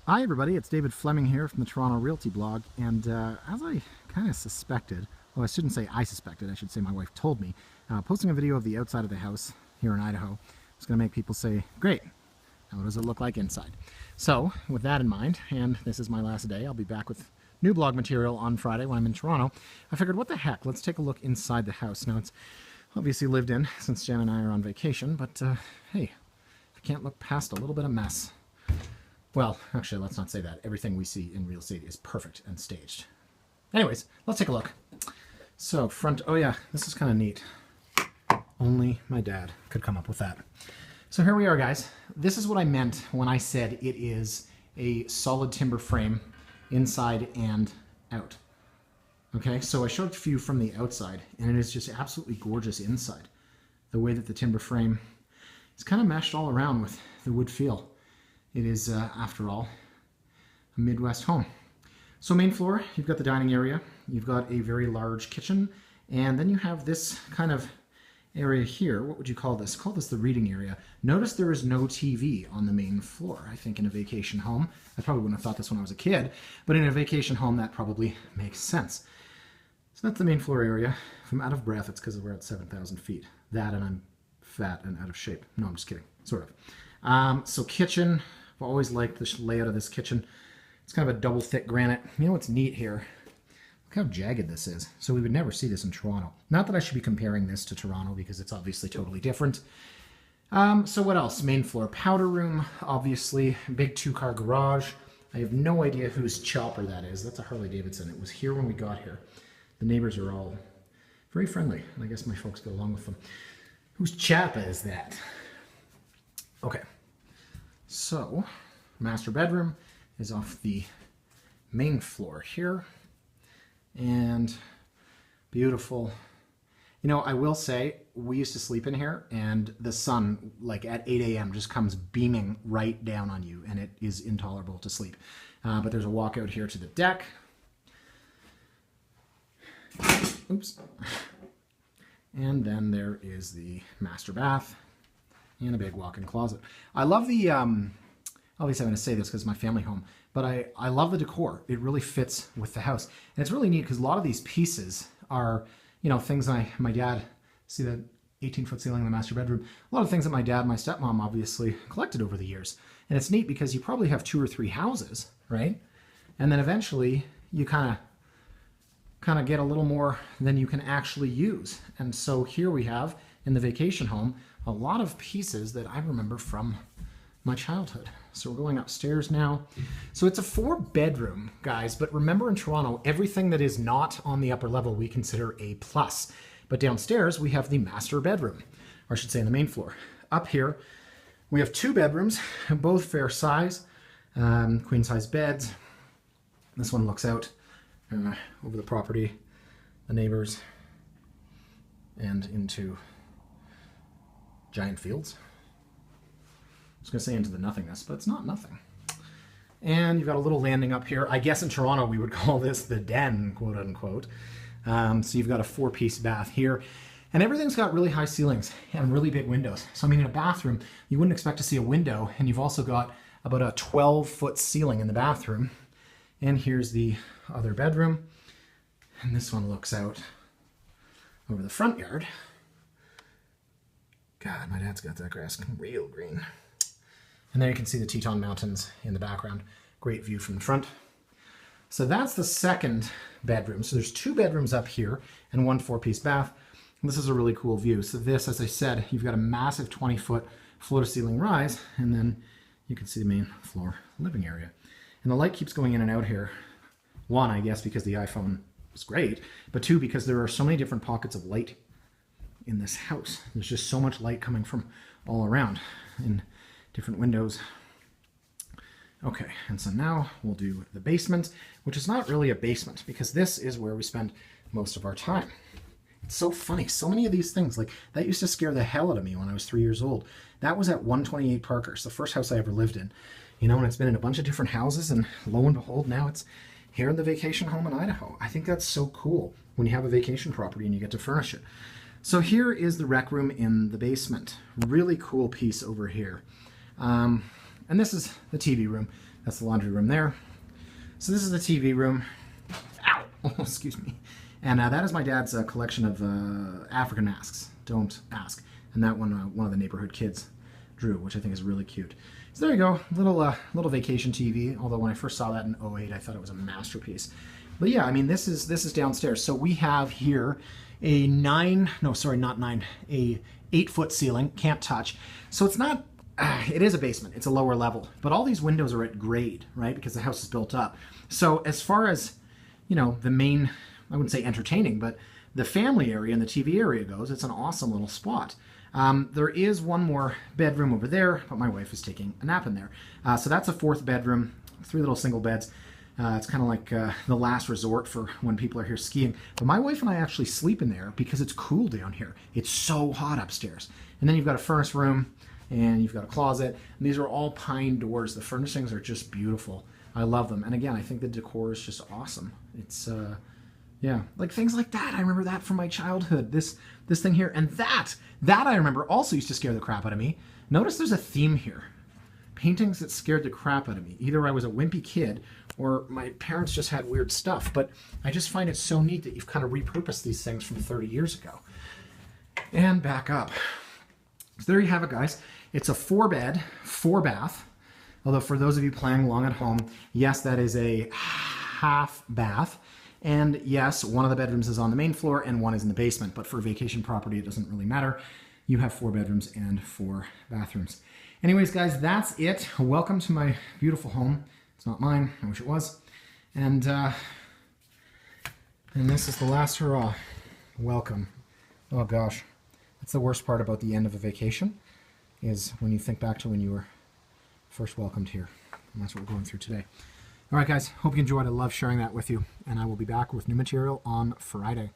Hi everybody, it's David Fleming here from the Toronto Realty blog, and as I kind of suspected, well I shouldn't say I suspected, I should say my wife told me, posting a video of the outside of the house here in Idaho is going to make people say, great, how does it look like inside? So with that in mind, and this is my last day, I'll be back with new blog material on Friday when I'm in Toronto. I figured what the heck, let's take a look inside the house. Now it's obviously lived in since Jen and I are on vacation, but hey, I can't look past a little bit of mess. Well, actually, let's not say that. Everything we see in real estate is perfect and staged. Anyways, let's take a look. So, front, oh yeah, this is kind of neat. Only my dad could come up with that. So here we are, guys. This is what I meant when I said it is a solid timber frame inside and out. Okay, so I showed a few from the outside, and it is just absolutely gorgeous inside. The way that the timber frame is kind of meshed all around with the wood feel. It is, after all, a Midwest home. So main floor, you've got the dining area, you've got a very large kitchen, and then you have this kind of area here. What would you call this? Call this the reading area. Notice there is no TV on the main floor. I think in a vacation home, I probably wouldn't have thought this when I was a kid, but in a vacation home that probably makes sense. So that's the main floor area. If I'm out of breath, it's because we're at 7,000 feet. That and I'm fat and out of shape. No, I'm just kidding, sort of. So kitchen. I've always liked the layout of this kitchen. It's kind of a double thick granite. You know what's neat here? Look how jagged this is. So we would never see this in Toronto. Not that I should be comparing this to Toronto because it's obviously totally different. So what else? Main floor powder room, obviously. Big 2-car garage. I have no idea whose chopper that is. That's a Harley Davidson. It was here when we got here. The neighbors are all very friendly, and I guess my folks get along with them. Whose chopper is that? Okay. So, master bedroom is off the main floor here, and beautiful. You know, I will say, we used to sleep in here, and the sun, like at 8 a.m., just comes beaming right down on you, and it is intolerable to sleep. But there's a walkout here to the deck. Oops. And then there is the master bath. And a big walk-in closet. I love the, obviously I'm going to say this because it's my family home, but I love the decor. It really fits with the house. And it's really neat because a lot of these pieces are, you know, things my dad, see that 18-foot ceiling in the master bedroom, a lot of things that my dad and my stepmom obviously collected over the years. And it's neat because you probably have 2 or 3 houses, right? And then eventually you kind of get a little more than you can actually use. And so here we have, in the vacation home, a lot of pieces that I remember from my childhood. So we're going upstairs now. So it's a 4-bedroom, guys, but remember in Toronto, everything that is not on the upper level we consider a plus. But downstairs we have the master bedroom, or I should say on the main floor. Up here we have 2 bedrooms, both fair size, queen size beds. This one looks out over the property, the neighbors, and into giant fields. I was going to say into the nothingness, but it's not nothing. And you've got a little landing up here. I guess in Toronto we would call this the den, quote unquote. So you've got a 4-piece bath here. And everything's got really high ceilings and really big windows. So I mean, in a bathroom, you wouldn't expect to see a window, and you've also got about a 12-foot ceiling in the bathroom. And here's the other bedroom. And this one looks out over the front yard. God, my dad's got that grass real green. And there you can see the Teton Mountains in the background. Great view from the front. So that's the 2nd bedroom. So there's 2 bedrooms up here and 1 4-piece bath. And this is a really cool view. So this, as I said, you've got a massive 20-foot floor-to-ceiling rise, and then you can see the main floor living area. And the light keeps going in and out here. 1, I guess, because the iPhone is great, but 2, because there are so many different pockets of light in this house. There's just so much light coming from all around in different windows. Okay, and so now we'll do the basement, which is not really a basement because this is where we spend most of our time. It's so funny. So many of these things, like that used to scare the hell out of me when I was 3 years old. That was at 128 Parker. It's the first house I ever lived in. You know, and it's been in a bunch of different houses, and lo and behold, now it's here in the vacation home in Idaho. I think that's so cool when you have a vacation property and you get to furnish it. So here is the rec room in the basement. Really cool piece over here. And this is the TV room. That's the laundry room there. So this is the TV room. Ow! Oh, excuse me. And that is my dad's collection of African masks. Don't ask. And that one of the neighborhood kids drew, which I think is really cute. So there you go, little vacation TV. Although when I first saw that in '08, I thought it was a masterpiece. But yeah, I mean, this is downstairs. So we have here a 8-foot ceiling, can't touch. So it's not, it is a basement, it's a lower level, but all these windows are at grade, right? Because the house is built up. So as far as, you know, the main, I wouldn't say entertaining, but the family area and the TV area goes, it's an awesome little spot. There is one more bedroom over there, but my wife is taking a nap in there. So that's a 4th bedroom, 3 little single beds. It's kind of like the last resort for when people are here skiing. But my wife and I actually sleep in there because it's cool down here. It's so hot upstairs. And then you've got a furnace room, and you've got a closet. And these are all pine doors. The furnishings are just beautiful. I love them. And again, I think the decor is just awesome. It's, yeah, like things like that. I remember that from my childhood. This thing here. And that I remember also used to scare the crap out of me. Notice there's a theme here. Paintings that scared the crap out of me. Either I was a wimpy kid or my parents just had weird stuff. But I just find it so neat that you've kind of repurposed these things from 30 years ago. And back up. So there you have it, guys. It's a 4-bed, 4-bath. Although for those of you playing along at home, yes, that is a half bath. And yes, one of the bedrooms is on the main floor and one is in the basement. But for a vacation property, it doesn't really matter. You have 4 bedrooms and 4 bathrooms. Anyways, guys, that's it. Welcome to my beautiful home. It's not mine. I wish it was. And this is the last hurrah. Welcome. Oh, gosh. That's the worst part about the end of a vacation, is when you think back to when you were first welcomed here. And that's what we're going through today. All right, guys. Hope you enjoyed. I love sharing that with you. And I will be back with new material on Friday.